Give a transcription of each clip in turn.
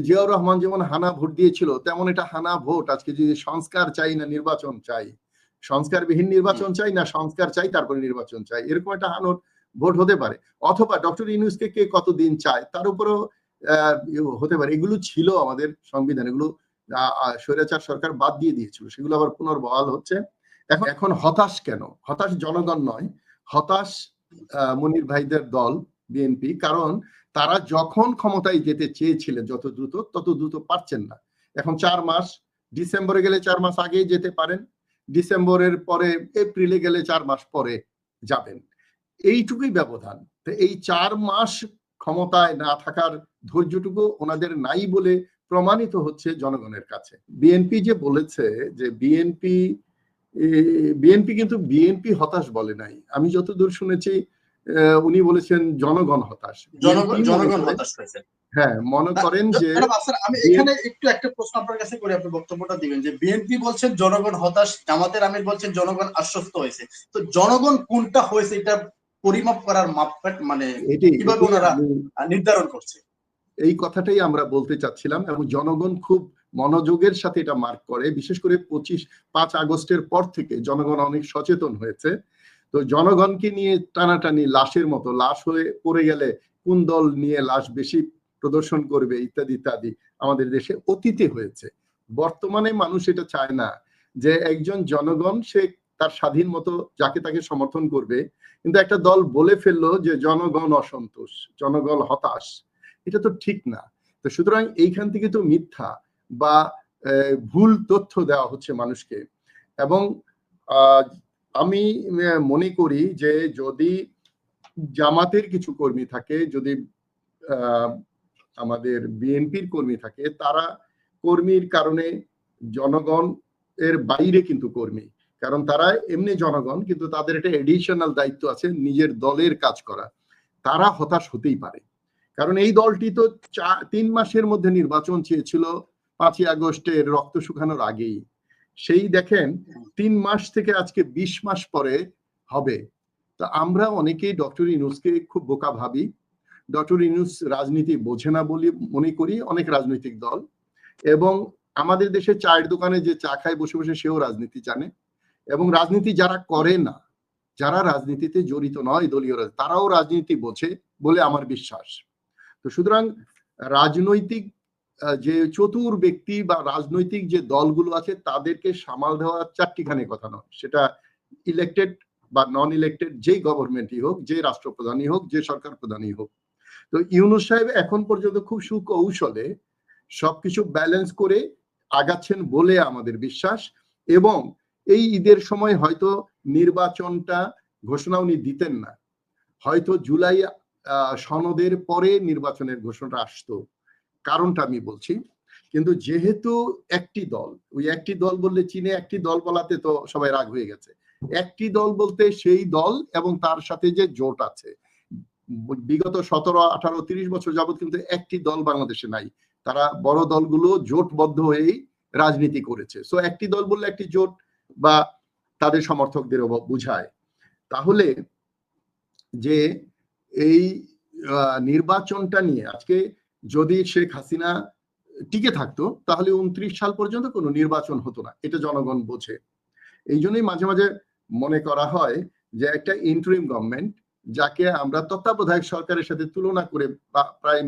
জিয়াউর রহমান যেমন হানা ভোট দিয়েছিল, তেমন এটা হানা ভোট। আজকে যদি সংস্কার চাই না নির্বাচন চাই, সংস্কারবিহীন নির্বাচন চাই না সংস্কার চাই তারপরে নির্বাচন চাই, এরকম একটা হানোর ভোট হতে পারে। অথবা ডক্টর ইউনূসকে কে কতদিন চায় তার উপরেও হতে পারে। এগুলো ছিল আমাদের সংবিধান, এগুলো স্বৈরাচার সরকার বাদ দিয়ে দিয়েছিল, সেগুলো আবার পুনর্বহাল হচ্ছে। এখন হতাশ কেন? হতাশ জনগণ নয়, হতাশ মনির ভাইদের দল বিএনপি। কারণ তারা যখন ক্ষমতায় যেতে চেয়েছিলেন যত দ্রুত, তত দ্রুত পারছেন না। এখন 4 মাস, ডিসেম্বরে গেলে 4 মাস আগেই যেতে পারেন, ডিসেম্বরের পরে এপ্রিলে গেলে 4 মাস পরে যাবেন, এইটুকুই ব্যবধান। তো এই 4 মাস ক্ষমতায় না থাকার ধৈর্যটুকু ওনাদের নাই বলে প্রমাণিত হচ্ছে জনগণের কাছে। বিএনপি যে বলেছে যে বিএনপি কিন্তু বিএনপি হতাশ বলে নাই। আমি যতদূর শুনেছি উনি বলেছেন জনগণ হতাশ। জনগণ হতাশ হয়েছে। হ্যাঁ, মনে করেন যে আমি এখানে একটু একটা প্রশ্ন আপনার কাছে করে আপনি বক্তব্যটা দিবেন যে বিএনপি বলছেন জনগণ হতাশ, জামাতের আমির বলছেন জনগণ আশ্বস্ত হয়েছে। তো জনগণ কোনটা হয়েছে এটা পরিমাপ করার মাপকাঠি মানে কিভাবে ওনারা নির্ধারণ করছে? এই কথাটাই আমরা বলতে চাচ্ছিলাম, এবং জনগণ খুব মনোযোগের সাথে এটা মার্ক করে। বিশেষ করে 5 আগস্টের পর থেকে জনগণ অনেক সচেতন হয়েছে। তো জনগণকে নিয়ে টানাটানি, লাশের মতো, লাশ হয়ে পড়ে গেলে কোন দল নিয়ে লাশ বেশি প্রদর্শন করবে ইত্যাদি ইত্যাদি আমাদের দেশে অতীতে হয়েছে। বর্তমানে মানুষ এটা চায় না যে একজন জনগণ সে তার স্বাধীন মতো যাকে তাকে সমর্থন করবে, কিন্তু একটা দল বলে ফেললো যে জনগণ অসন্তোষ, জনগণ হতাশ, এটা তো ঠিক না। তো সুতরাং এইখান থেকে তো মিথ্যা বা ভুল তথ্য দেওয়া হচ্ছে মানুষকে। এবং আমি মনে করি যে যদি জামাতের কিছু কর্মী থাকে, যদি আমাদের বিএনপির কর্মী থাকে, তারা কর্মীর কারণে জনগণ এর বাইরে কিন্তু কর্মী, কারণ তারা এমনি জনগণ, কিন্তু তাদের একটা এডিশনাল দায়িত্ব আছে নিজের দলের কাজ করা, তারা হতাশ হতেই পারে। কারণ এই দলটি তো 3 মাসের মধ্যে নির্বাচন চেয়েছিল 5ই আগস্টের রক্ত শুকানোর আগেই। সেই দেখেন 3 মাস থেকে আজকে 20 মাস পরে হবে। তো আমরা অনেকেই ডক্টর ইউনূসকে খুব বোকা ভাবি। ডক্টর ইউনূস রাজনীতি বোঝে না বলে মনে করি অনেক রাজনৈতিক দল, এবং আমাদের দেশে চায়ের দোকানে যে চা খায় বসে বসে সেও রাজনীতি জানে। এবং রাজনীতি যারা করে না, যারা রাজনীতিতে জড়িত নয় দলীয় তারাও রাজনীতি বোঝে বলে আমার বিশ্বাস। তো সুতরাং রাজনৈতিক যে চতুর ব্যক্তি বা রাজনৈতিক যে দলগুলো আছে তাদেরকে সামাল দেওয়া চারটিখানি কথা নয়, সেটা ইলেক্টেড বা নন ইলেক্টেড যেই গভর্নমেন্টই হোক, যে রাষ্ট্রপ্রধানই হোক, যে সরকার প্রধানই হোক। তো ইউনূস সাহেব এখন পর্যন্ত খুব সুকৌশলে সবকিছু ব্যালেন্স করে আগাচ্ছেন বলে আমাদের বিশ্বাস। এবং এই ঈদের সময় হয়তো নির্বাচনটা ঘোষণা উনি দিতেন না, হয়তো জুলাই সনদের পরে নির্বাচনের ঘোষণা আসতো, কারণটা আমি বলছি। কিন্তু যেহেতু একটি দল, ওই একটি দল বললে চীনে একটি দল বলাতে তো সবাই রাগ হয়ে গেছে। একটি দল বলতে সেই দল এবং তার সাথে যে জোট আছে, বিগত 17, 18, 30 বছর যাবত কিন্তু একটি দল বাংলাদেশে নাই। তারা বড় দলগুলো জোটবদ্ধ হয়েই রাজনীতি করেছে। সো একটি দল বললে একটি জোট বা তাদের সমর্থকদেরও বোঝায়। তাহলে যে এই নির্বাচনটা নিয়ে আজকে যদি শেখ হাসিনা টিকে থাকতো তাহলে 29 সাল পর্যন্ত কোনো নির্বাচন হতো না, এটা জনগণ বোঝে। এই জন্যই মাঝে মাঝে মনে করা হয় যে একটা ইন্টারিম গভর্নমেন্ট, যাকে আমরা তত্ত্বাবধায়ক সরকারের সাথে তুলনা করে প্রায়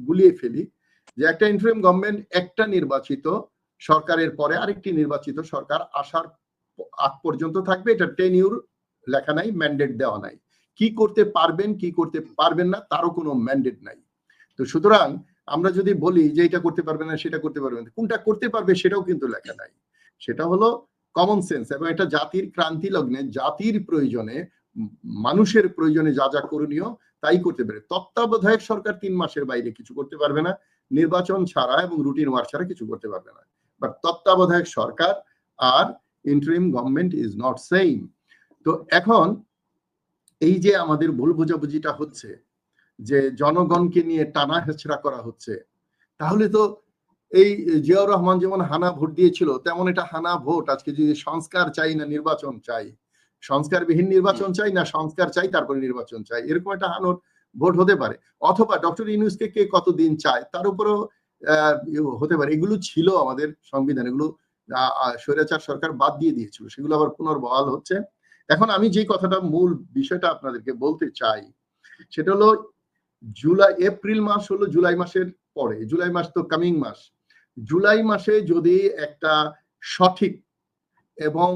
গুলিয়ে ফেলি, যে একটা ইন্টারিম গভর্নমেন্ট একটা নির্বাচিত সরকারের পরে আরেকটি নির্বাচিত সরকার আসার আগ পর্যন্ত থাকবে। এটা টেনিউর লেখা নাই, ম্যান্ডেট দেওয়া নাই, কি করতে পারবেন কি করতে পারবেন না তারও কোনো ম্যান্ডেট নাই। তো সুতরাং আমরা যদি বলি যে এটা করতে পারবে না সেটা করতে পারবে না, কোনটা করতে পারবে সেটাও কিন্তু লেখা নাই। সেটা হলো কমন সেন্স, এবং এটা জাতির ক্রান্তি লগ্নে, জাতির প্রয়োজনে, মানুষের প্রয়োজনে যা যা করণীয় তাই করতে পারে। তত্ত্বাবধায়ক সরকার 3 মাসের বাইরে কিছু করতে পারবে না, নির্বাচন ছাড়া এবং রুটিন ওয়ার্ক ছাড়া কিছু করতে পারবে না। বাট তত্ত্বাবধায়ক সরকার আর interim government is not same. তো এখন এই যে আমাদের ভুল বোঝাবুঝিটা হচ্ছে যে জনগণকে নিয়ে টানা হেঁচড়া করা হচ্ছে, তাহলে তো এই জিয়াউর রহমান যেমন হানা ভোট দিয়েছিল, তেমন এটা হানা ভোট। আজকে যদি সংস্কার চাই না নির্বাচন চাই, সংস্কারবিহীন নির্বাচন চাই না সংস্কার চাই তারপরে নির্বাচন চাই, এরকম একটা হানোর ভোট হতে পারে। অথবা ডক্টর ইউনূসকে কে কতদিন চায় তার উপরেও হতে পারে, এগুলো ছিল আমাদের সংবিধান, এগুলো স্বৈরাচার সরকার বাদ দিয়ে দিয়েছিল, সেগুলো আবার পুনর্বহাল হচ্ছে। এখন আমি যে কথাটা মূল বিষয়টা আপনাদেরকে বলতে চাই সেটা হলো এপ্রিল মাস হলো জুলাই মাসের পরে, জুলাই মাস তো কামিং মাস, জুলাই মাসে যদি একটা সঠিক এবং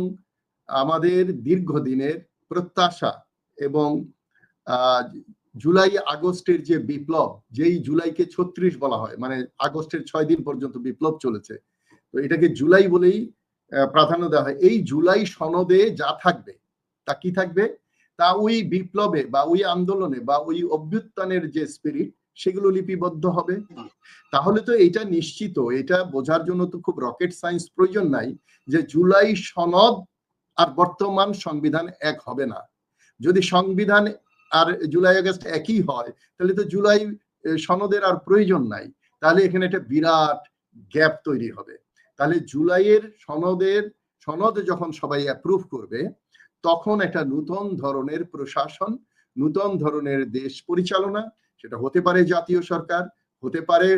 আমাদের দীর্ঘদিনের প্রত্যাশা এবং জুলাই আগস্টের যে বিপ্লব, যেই জুলাইকে 36 বলা হয়, মানে আগস্টের 6 দিন পর্যন্ত বিপ্লব চলেছে, তো এটাকে জুলাই বলেই প্রাধান্য দেওয়া হয়। এই জুলাই সনদে যা থাকবে তা কি থাকবে, তা ওই বিপ্লবে বা ওই আন্দোলনে বা ওই অভ্যুত্থানের যে স্পিরিট সেগুলো লিপিবদ্ধ হবে। তাহলে তো এটা নিশ্চিত, এটা বোঝার জন্য তো খুব রকেট সায়েন্স প্রয়োজন নাই যে জুলাই সনদ আর বর্তমান সংবিধান এক হবে না। যদি সংবিধান আর জুলাই আগস্ট একই হয় তাহলে তো জুলাই সনদের আর প্রয়োজন নাই, তাহলে এখানে একটা বিরাট গ্যাপ তৈরি হবে। তাহলে জুলাইয়ের সনদ যখন সবাই অ্যাপ্রুভ করবে তখন একটা নতুন ধরনের প্রশাসন, নতুন ধরনের দেশ পরিচালনা, সেটা হতে পারে জাতীয় সরকার, হতে পারে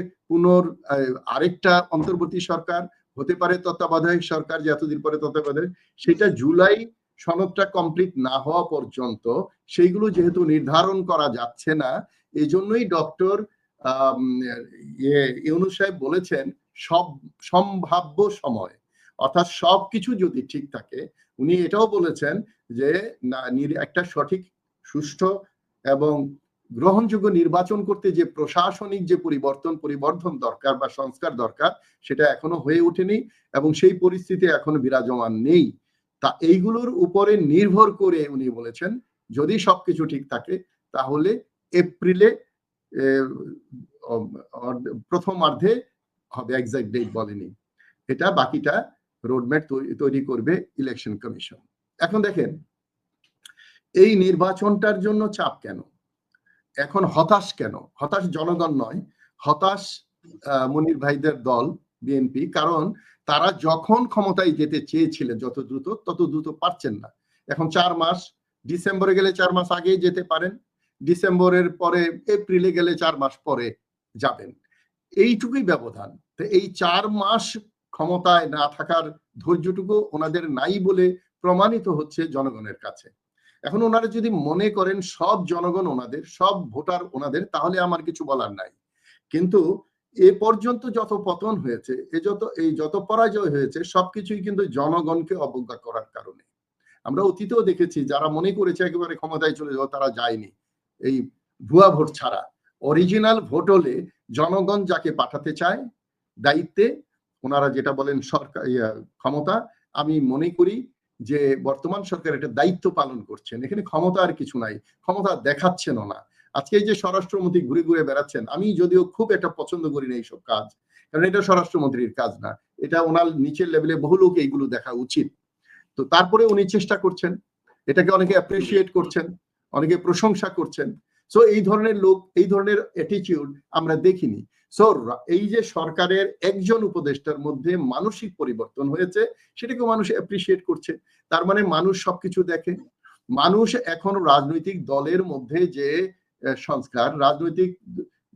আরেকটা অন্তর্বর্তী সরকার, হতে পারে তত্ত্বাবধায়ক সরকার যে এতদিন পরে তত্ত্বাবধায়ক, সেটা জুলাই সনদটা কমপ্লিট না হওয়া পর্যন্ত সেইগুলো যেহেতু নির্ধারণ করা যাচ্ছে না, এই জন্যই ডক্টর ইউনূস সাহেব বলেছেন সব সম্ভাব্য সময়, অর্থাৎ সবকিছু যদি ঠিক থাকে। উনি এটাও বলেছেন যে একটা সঠিক, সুষ্ঠু এবং গ্রহণযোগ্য নির্বাচন করতে যে প্রশাসনিক যে পরিবর্ধন দরকার বা সংস্কার দরকার সেটা এখনো হয়ে ওঠেনি এবং সেই পরিস্থিতি এখনো বিরাজমান নেই। তা এইগুলোর উপরে নির্ভর করে উনি বলেছেন যদি সবকিছু ঠিক থাকে তাহলে এপ্রিলে প্রথমার্ধে হবে, এক্সাক্ট ডেট বলেনি, এটা বাকিটা রোডম্যাপ তৈরি করবে ইলেকশন কমিশন। এখন দেখেন এই নির্বাচনটার জন্য চাপ কেন, এখন হতাশ কেন? হতাশ জনগণ নয়, হতাশ মনির ভাইদের দল বিএনপি, কারণ তারা যখন ক্ষমতায় যেতে চেয়েছিলেন যত দ্রুত তত দ্রুত পারছেন না। এখন 4 মাস, ডিসেম্বরে গেলে 4 মাস আগেই যেতে পারেন, ডিসেম্বরের পরে এপ্রিলে গেলে 4 মাস পরে যাবেন, এইটুকুই ব্যবধান। তো এই 4 মাস ক্ষমতায় না থাকার ধৈর্যটুকু ওনাদের নাই বলে প্রমাণিত হচ্ছে জনগণের কাছে। এখন ওনারা যদি মনে করেন সব জনগণ ওনাদের, সব ভোটার ওনাদের, তাহলে আমার কিছু বলার নাই। কিন্তু এ পর্যন্ত যত পতন হয়েছে, যত পরাজয় হয়েছে, সবকিছুই কিন্তু জনগণকে অবজ্ঞা করার কারণে। আমরা অতীতেও দেখেছি যারা মনে করেছে একেবারে ক্ষমতায় চলে যাওয়া তারা যায়নি, এই ভুয়া ভোট ছাড়া। অরিজিনাল ভোট হলে জনগণ যাকে পাঠাতে চায় দায়িত্বে, ওনারা যেটা বলেন সরকার ক্ষমতা, আমি মনে করি যে বর্তমান সরকার এটা দায়িত্ব পালন করছেন, এখানে ক্ষমতা আর কিছু নাই, ক্ষমতা দেখাচ্ছেন না। আজকে এই যে স্বরাষ্ট্রমন্ত্রী ঘুরে ঘুরে বেড়াচ্ছেন, আমি যদিও খুব একটা পছন্দ করি না এইসব কাজ, কারণ এটা স্বরাষ্ট্রমন্ত্রীর কাজ না, এটা ওনার নিচের লেভেলে বহু লোক এইগুলো দেখা উচিত। তো তারপরে উনি চেষ্টা করছেন, এটাকে অনেকে অ্যাপ্রিসিয়েট করছেন, অনেকে প্রশংসা করছেন। সো এই ধরনের লোক, এই ধরনের অ্যাটিটিউড আমরা দেখিনি। সো এই যে সরকারের একজন উপদেষ্টার মধ্যে মানসিক পরিবর্তন হয়েছে, সেটাকে মানুষ অ্যাপ্রিসিয়েট করছে। তার মানে মানুষ সবকিছু দেখে। মানুষ এখন রাজনৈতিক দলের মধ্যে যে সংস্কার, রাজনৈতিক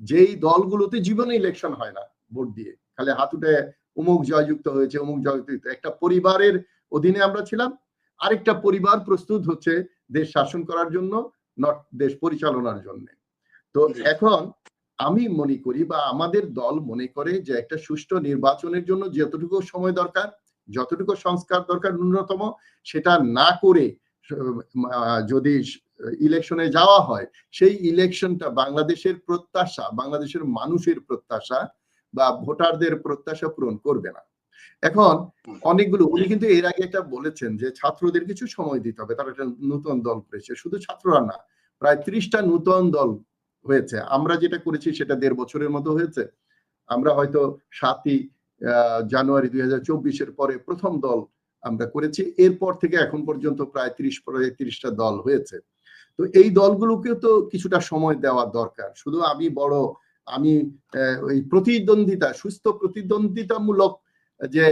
যেই দলগুলোতে জীবনে ইলেকশন হয় না ভোট দিয়ে, খালি হাত উঠে অমুক জয়যুক্ত হয়েছে, অমুক জয়যুক্ত, একটা পরিবারের অধীনে আমরা ছিলাম, আরেকটা পরিবার প্রস্তুত হচ্ছে দেশ শাসন করার জন্য, নট দেশ পরিচালনার জন্য। তো এখন আমি মনে করি বা আমাদের দল মনে করে যে একটা সুষ্ঠু নির্বাচনের জন্য যতটুকু সময় দরকার, যতটুকু সংস্কার দরকার ন্যূনতম, সেটা না করে যদি ইলেকশনে যাওয়া হয়, সেই ইলেকশনটা বাংলাদেশের প্রত্যাশা, বাংলাদেশের মানুষের প্রত্যাশা বা ভোটারদের প্রত্যাশা পূরণ করবে না। এখন অনেকগুলো, উনি কিন্তু এর আগে একটা বলেছেন যে ছাত্রদের কিছু সময় দিতে হবে, তারা একটা নতুন দল করেছে, শুধু ছাত্ররা না, প্রায় 30টা নতুন দল হয়েছে। আমরা যেটা করেছি সেটা 1.5 বছরের মতো হয়েছে। আমরা হয়তো 7ই জানুয়ারি 2024-এর পরে প্রথম দল আমরা করেছি, এরপর থেকে এখন পর্যন্ত প্রায় 30টা দল হয়েছে। তো এই দলগুলোকেও তো কিছুটা সময় দেওয়া দরকার। শুধু আমি ওই প্রতিদ্বন্দ্বিতা, সুস্থ প্রতিদ্বন্দ্বিতামূলক যে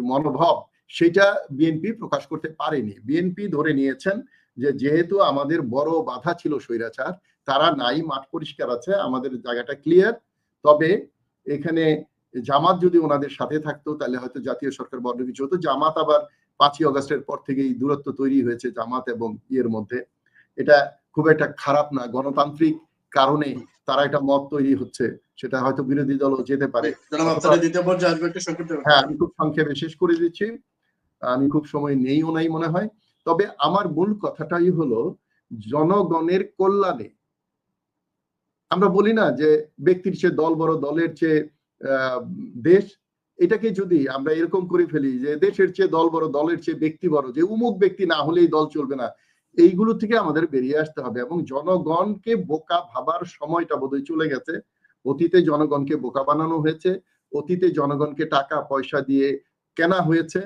মনোভাব, সেটা বিএনপি প্রকাশ করতে পারেনি। বিএনপি ধরে নিয়েছেন যে যেহেতু আমাদের বড় বাধা ছিল স্বৈরাচার, তারা নাই, মাঠ পরিষ্কার আছে, আমাদের জায়গাটা ক্লিয়ার। তবে এখানে জামাত যদি ওনাদের সাথে থাকতো তাহলে হয়তো জাতীয় সরকার বড় কিছু হতো। জামাত আবার 5ই অগাস্টের পর থেকেই দূরত্ব তৈরি হয়েছে জামাত এবং ইয়ের মধ্যে। এটা খুব একটা খারাপ না, গণতান্ত্রিক কারণে তারা একটা মত তৈরি হচ্ছে, সেটা হয়তো বিরোধী দলও যেতে পারে। দ্বিতীয় পর্যায়ে আসবে, একটু সংক্ষিপ্ত। হ্যাঁ, আমি খুব সংক্ষেপে শেষ করে দিচ্ছি, আমি খুব সময় নেইও নাই মনে হয়। তবে আমার মূল কথাটাই হলো জনগণের কল্যাণে। আমরা বলি না যে ব্যক্তির চেয়ে দল বড়, দলের চেয়ে দেশ, এটাকে যদি আমরা এরকম করে ফেলি যে দেশের চেয়ে দল বড়, দলের চেয়ে ব্যক্তি বড়, যে উমুক ব্যক্তি না হলেই দল চলবে না, এইগুলো থেকে আমাদের বেরিয়ে আসতে হবে এবং জনগণকে বোকা ভাবার সময়টা বোধহয় চলে গেছে। অতীতে জনগণকে বোকা বানানো হয়েছে, অতীতে জনগণকে টাকা পয়সা দিয়ে কেনা হয়েছে।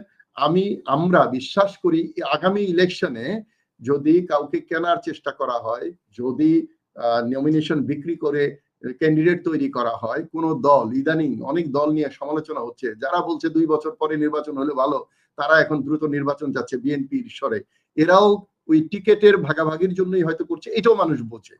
আমরা বিশ্বাস করি আগামী ইলেকশনে যদি কাউকে কেনার চেষ্টা করা হয়, যদি নমিনেশন বিক্রি করে ক্যান্ডিডেট তৈরি করা হয়, কোন দল, ইদানিং অনেক দল নিয়ে সমালোচনা হচ্ছে, যারা বলছে 2 বছর পরে নির্বাচন হলে ভালো, তারা এখন দ্রুত নির্বাচন যাচ্ছে বিএনপির স্বরে। এরাও ওই টিকেটের ভাগাভাগির জন্যই হয়তো করছে, এটাও মানুষ বোঝে।